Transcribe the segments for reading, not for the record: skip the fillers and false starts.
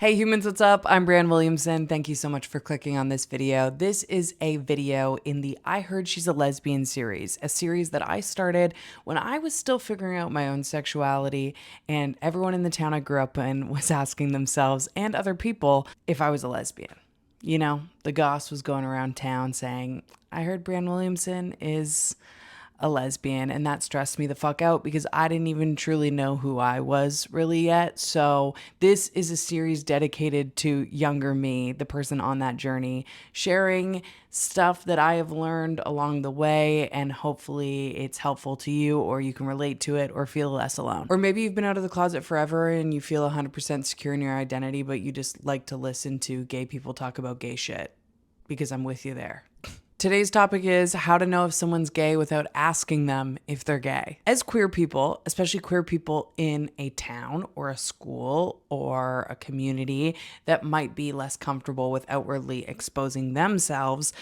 Hey humans, what's up? I'm Breanne Williamson. Thank you so much for clicking on this video. This is a video in the I Heard She's a Lesbian series, a series that I started when I was still figuring out my own sexuality, and everyone in the town I grew up in was asking themselves and other people if I was a lesbian. You know, the goss was going around town saying, I heard Breanne Williamson is a lesbian, and that stressed me the fuck out because I didn't even truly know who I was really yet. So this is a series dedicated to younger me, the person on that journey, sharing stuff that I have learned along the way, and hopefully it's helpful to you, or you can relate to it or feel less alone. Or maybe you've been out of the closet forever and you feel 100% secure in your identity, but you just like to listen to gay people talk about gay shit, because I'm with you there. Today's topic is how to know if someone's gay without asking them if they're gay. As queer people, especially queer people in a town or a school or a community that might be less comfortable with outwardly exposing themselves,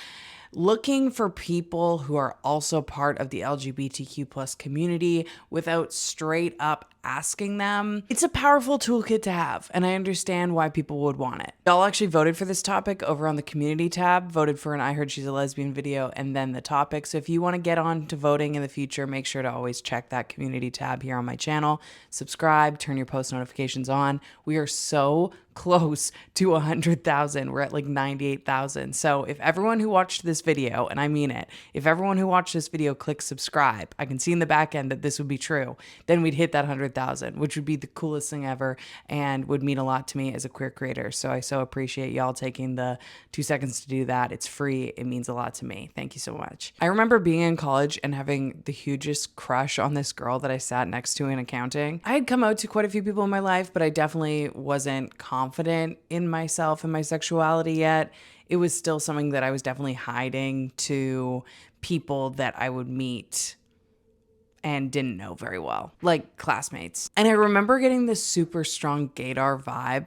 looking for people who are also part of the LGBTQ plus community without straight up asking them, it's a powerful toolkit to have, and I understand why people would want it. Y'all actually voted for this topic over on the community tab, voted for an I Heard She's a Lesbian video, and then the topic. So if you want to get on to voting in the future, make sure to always check that community tab here on my channel. Subscribe, turn your post notifications on. We are so close to 100,000. We're at like 98,000. So if everyone who watched this video, and I mean it, if everyone who watched this video clicks subscribe, I can see in the back end that this would be true, then we'd hit that 100,000, which would be the coolest thing ever and would mean a lot to me as a queer creator. So I so appreciate y'all taking the 2 seconds to do that. It's free. It means a lot to me. Thank you so much. I remember being in college and having the hugest crush on this girl that I sat next to in accounting. I had come out to quite a few people in my life, but I definitely wasn't confident in myself and my sexuality yet. It was still something that I was definitely hiding to people that I would meet and didn't know very well, like classmates. And I remember getting this super strong gaydar vibe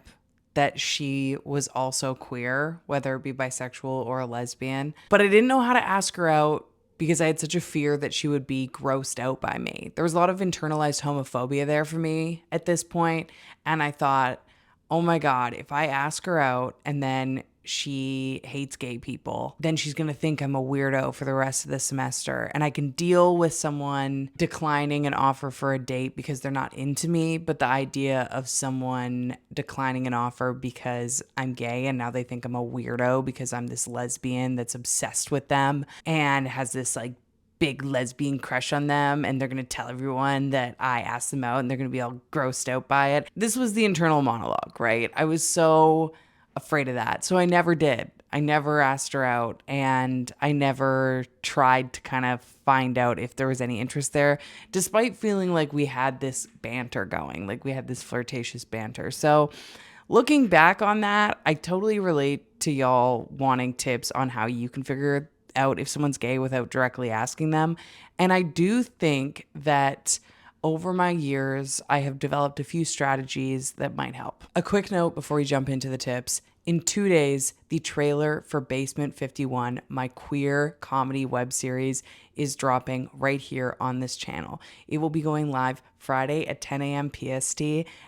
that she was also queer, whether it be bisexual or a lesbian. But I didn't know how to ask her out because I had such a fear that she would be grossed out by me. There was a lot of internalized homophobia there for me at this point, and I thought, oh my God, if I ask her out and then she hates gay people, then she's gonna think I'm a weirdo for the rest of the semester. And I can deal with someone declining an offer for a date because they're not into me, but the idea of someone declining an offer because I'm gay and now they think I'm a weirdo because I'm this lesbian that's obsessed with them and has this like big lesbian crush on them, and they're gonna tell everyone that I asked them out and they're gonna be all grossed out by it. This was the internal monologue, right? I was so afraid of that. So I never did. I never asked her out, and I never tried to kind of find out if there was any interest there, despite feeling like we had this banter going, like we had this flirtatious banter. So looking back on that, I totally relate to y'all wanting tips on how you can figure out if someone's gay without directly asking them. And I do think that over my years, I have developed a few strategies that might help. A quick note before we jump into the tips. In 2 days, the trailer for Basement 51, my queer comedy web series, is dropping right here on this channel. It will be going live Friday at 10 a.m. PST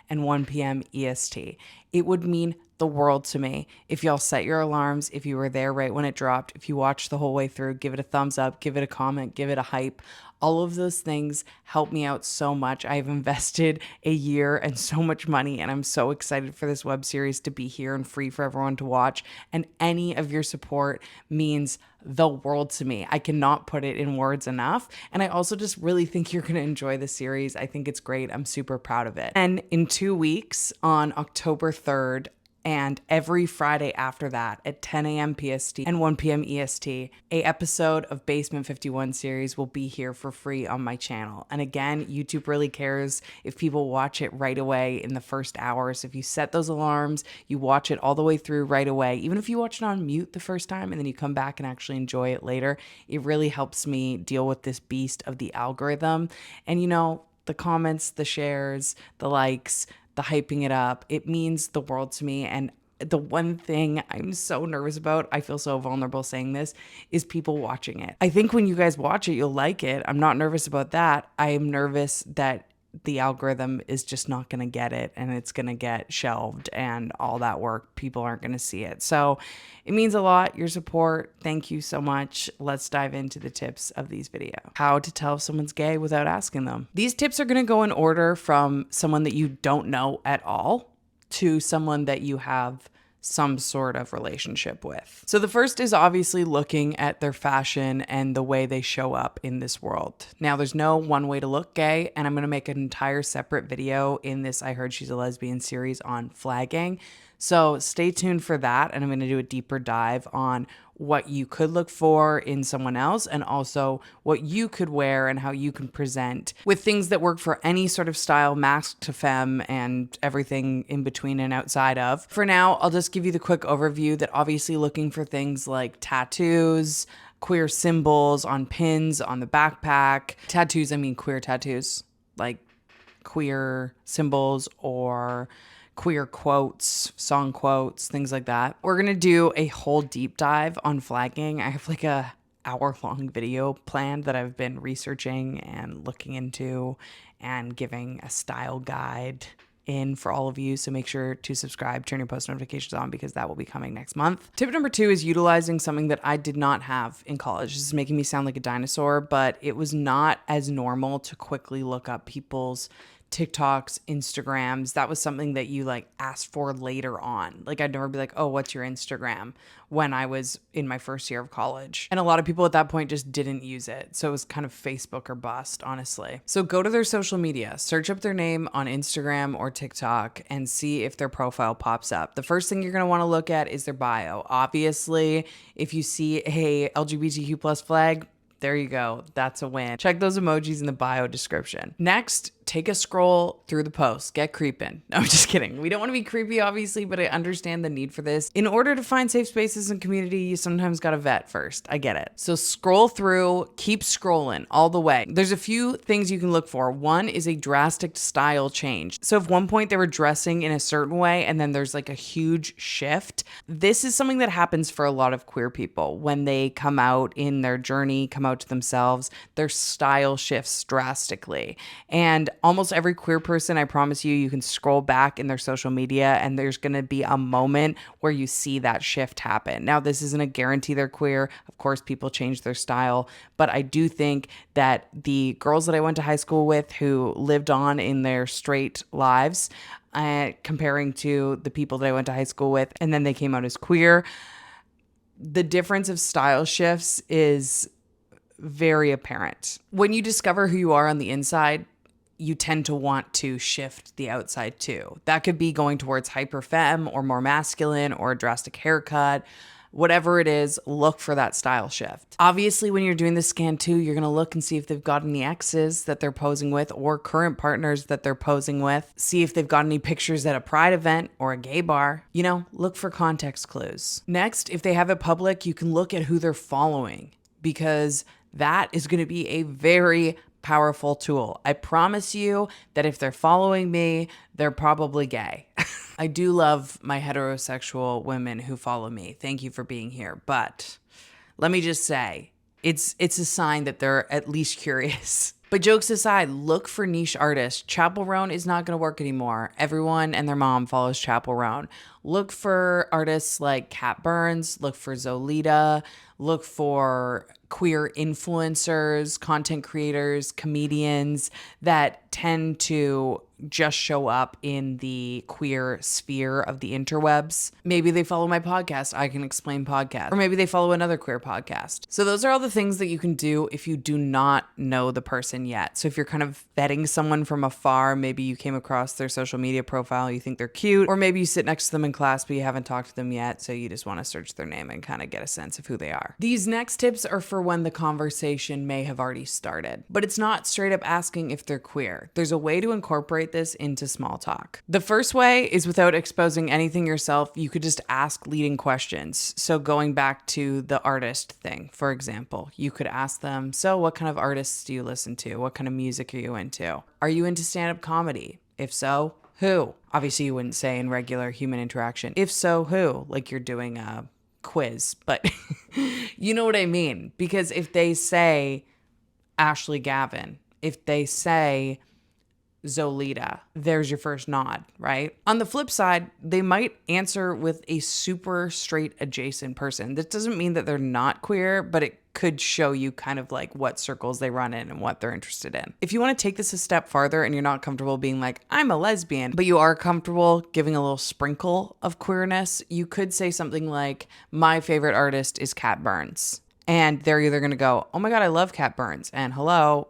and 1 p.m. EST. It would mean the world to me if y'all set your alarms, if you were there right when it dropped, if you watched the whole way through, give it a thumbs up, give it a comment, give it a hype. All of those things help me out so much. I've invested a year and so much money, and I'm so excited for this web series to be here and free for everyone to watch. And any of your support means the world to me. I cannot put it in words enough. And I also just really think you're going to enjoy the series. I think it's great. I'm super proud of it. And in 2 weeks, on October 3rd, and every Friday after that at 10 a.m. PST and 1 p.m. EST, a episode of Basement 51 series will be here for free on my channel. And again, YouTube really cares if people watch it right away in the first hour. So if you set those alarms, you watch it all the way through right away. Even if you watch it on mute the first time and then you come back and actually enjoy it later, it really helps me deal with this beast of the algorithm. And you know, the comments, the shares, the likes, the hyping it up, it means the world to me. And the one thing I'm so nervous about, I feel so vulnerable saying this, is people watching it. I think when you guys watch it, you'll like it. I'm not nervous about that. I am nervous that the algorithm is just not going to get it, and it's going to get shelved, and all that work, people aren't going to see it. So it means a lot, your support. Thank you so much. Let's dive into the tips of these videos. How to tell if someone's gay without asking them. These tips are going to go in order from someone that you don't know at all to someone that you have some sort of relationship with. So the first is obviously looking at their fashion and the way they show up in this world. Now, there's no one way to look gay, and I'm going to make an entire separate video in this I Heard She's a Lesbian series on flagging. So stay tuned for that, and I'm going to do a deeper dive on what you could look for in someone else, and also what you could wear and how you can present with things that work for any sort of style, masc to femme, and everything in between and outside of. For now, I'll just give you the quick overview that obviously looking for things like tattoos, queer symbols on pins on the backpack. Tattoos, I mean queer tattoos, like queer symbols or queer quotes, song quotes, things like that. We're going to do a whole deep dive on flagging. I have like a hour-long video planned that I've been researching and looking into and giving a style guide in for all of you. So make sure to subscribe, turn your post notifications on, because that will be coming next month. Tip number 2 is utilizing something that I did not have in college. This is making me sound like a dinosaur, but it was not as normal to quickly look up people's TikToks, Instagrams. That was something that you like asked for later on. Like I'd never be like, oh, what's your Instagram, when I was in my first year of college. And a lot of people at that point just didn't use it. So it was kind of Facebook or bust, honestly. So go to their social media, search up their name on Instagram or TikTok, and see if their profile pops up. The first thing you're going to want to look at is their bio. Obviously, if you see a LGBTQ plus flag, there you go. That's a win. Check those emojis in the bio description. Next, take a scroll through the post. Get creeping. No, I'm just kidding. We don't want to be creepy, obviously, but I understand the need for this. In order to find safe spaces and community, you sometimes got to vet first. I get it. So scroll through, keep scrolling all the way. There's a few things you can look for. One is a drastic style change. So if one point they were dressing in a certain way and then there's like a huge shift, this is something that happens for a lot of queer people. When they come out in their journey, come out to themselves, their style shifts drastically. And almost every queer person, I promise you, you can scroll back in their social media and there's going to be a moment where you see that shift happen. Now, this isn't a guarantee they're queer. Of course, people change their style, but I do think that the girls that I went to high school with who lived on in their straight lives, comparing to the people that I went to high school with and then they came out as queer, the difference of style shifts is very apparent. When you discover who you are on the inside, you tend to want to shift the outside too. That could be going towards hyper femme or more masculine or a drastic haircut. Whatever it is, look for that style shift. Obviously, when you're doing the scan too, you're going to look and see if they've got any exes that they're posing with or current partners that they're posing with. See if they've got any pictures at a pride event or a gay bar. You know, look for context clues. Next, if they have it public, you can look at who they're following, because that is going to be a very powerful tool. I promise you that if they're following me, they're probably gay. I do love my heterosexual women who follow me. Thank you for being here. But let me just say, it's a sign that they're at least curious. But jokes aside, look for niche artists. Chapel Roan is not going to work anymore. Everyone and their mom follows Chapel Roan. Look for artists like Kat Burns. Look for Zolita. Look for queer influencers, content creators, comedians that tend to just show up in the queer sphere of the interwebs. Maybe they follow my podcast, I Can Explain podcast, or maybe they follow another queer podcast. So those are all the things that you can do if you do not know the person yet. So if you're kind of vetting someone from afar, maybe you came across their social media profile, you think they're cute, or maybe you sit next to them in class, but you haven't talked to them yet. So you just want to search their name and kind of get a sense of who they are. These next tips are for when the conversation may have already started, but it's not straight up asking if they're queer. There's a way to incorporate this into small talk. The first way is without exposing anything yourself. You could just ask leading questions. So going back to the artist thing, for example, you could ask them, so what kind of artists do you listen to? What kind of music are you into? Are you into stand-up comedy? If so, who? Obviously, you wouldn't say in regular human interaction. If so, who? Like you're doing a quiz, but you know what I mean? Because if they say Ashley Gavin, if they say Zolita. There's your first nod, right? On the flip side, they might answer with a super straight adjacent person. This doesn't mean that they're not queer, but it could show you kind of like what circles they run in and what they're interested in. If you want to take this a step farther and you're not comfortable being like, I'm a lesbian, but you are comfortable giving a little sprinkle of queerness, you could say something like, my favorite artist is Cat Burns. And they're either going to go, oh my God, I love Cat Burns. And hello,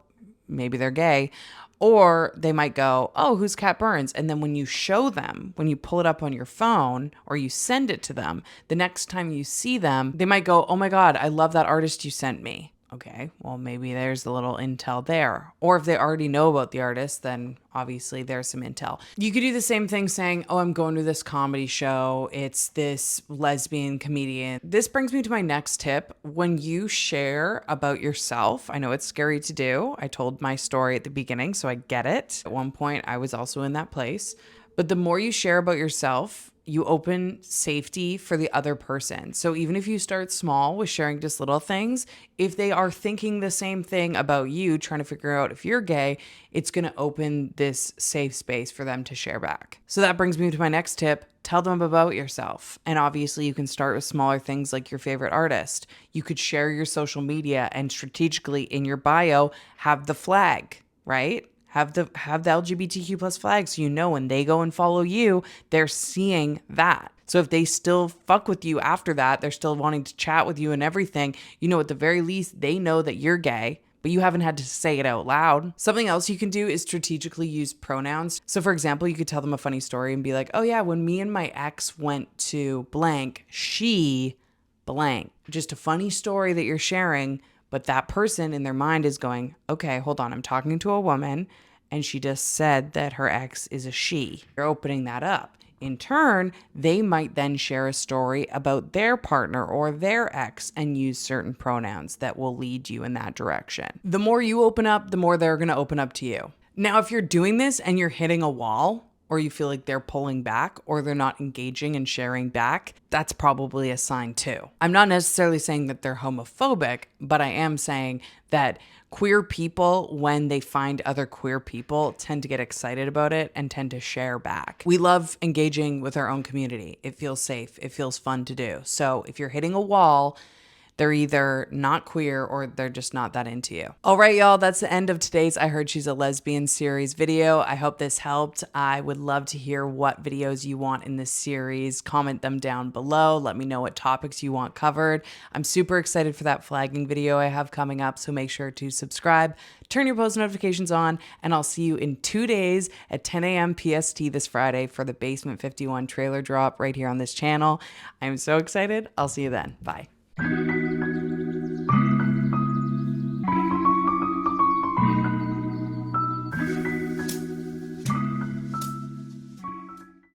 maybe they're gay. Or they might go, oh, who's Cat Burns? And then when you show them, when you pull it up on your phone or you send it to them, the next time you see them, they might go, oh my God, I love that artist you sent me. Okay, well, maybe there's a little intel there. Or if they already know about the artist, then obviously there's some intel. You could do the same thing saying, oh, I'm going to this comedy show. It's this lesbian comedian. This brings me to my next tip. When you share about yourself, I know it's scary to do. I told my story at the beginning, so I get it. At one point, I was also in that place. But the more you share about yourself, you open safety for the other person. So even if you start small with sharing just little things, if they are thinking the same thing about you, trying to figure out if you're gay, it's going to open this safe space for them to share back. So that brings me to my next tip. Tell them about yourself. And obviously you can start with smaller things like your favorite artist. You could share your social media and strategically in your bio have the flag, right? Have the LGBTQ plus flag so you know when they go and follow you, they're seeing that. So if they still fuck with you after that, they're still wanting to chat with you and everything, you know, at the very least, they know that you're gay, but you haven't had to say it out loud. Something else you can do is strategically use pronouns. So for example, you could tell them a funny story and be like, oh yeah, when me and my ex went to blank, she blank. Just a funny story that you're sharing. But that person in their mind is going, okay, hold on, I'm talking to a woman and she just said that her ex is a she. You're opening that up. In turn, they might then share a story about their partner or their ex and use certain pronouns that will lead you in that direction. The more you open up, the more they're going to open up to you. Now, if you're doing this and you're hitting a wall, or you feel like they're pulling back or they're not engaging and sharing back, that's probably a sign too. I'm not necessarily saying that they're homophobic, but I am saying that queer people, when they find other queer people, tend to get excited about it and tend to share back. We love engaging with our own community. It feels safe. It feels fun to do. So if you're hitting a wall, they're either not queer or they're just not that into you. All right, y'all, that's the end of today's I Heard She's a Lesbian series video. I hope this helped. I would love to hear what videos you want in this series. Comment them down below. Let me know what topics you want covered. I'm super excited for that flagging video I have coming up, so make sure to subscribe, turn your post notifications on, and I'll see you in 2 days at 10 a.m. PST this Friday for the Basement 51 trailer drop right here on this channel. I'm so excited. I'll see you then. Bye.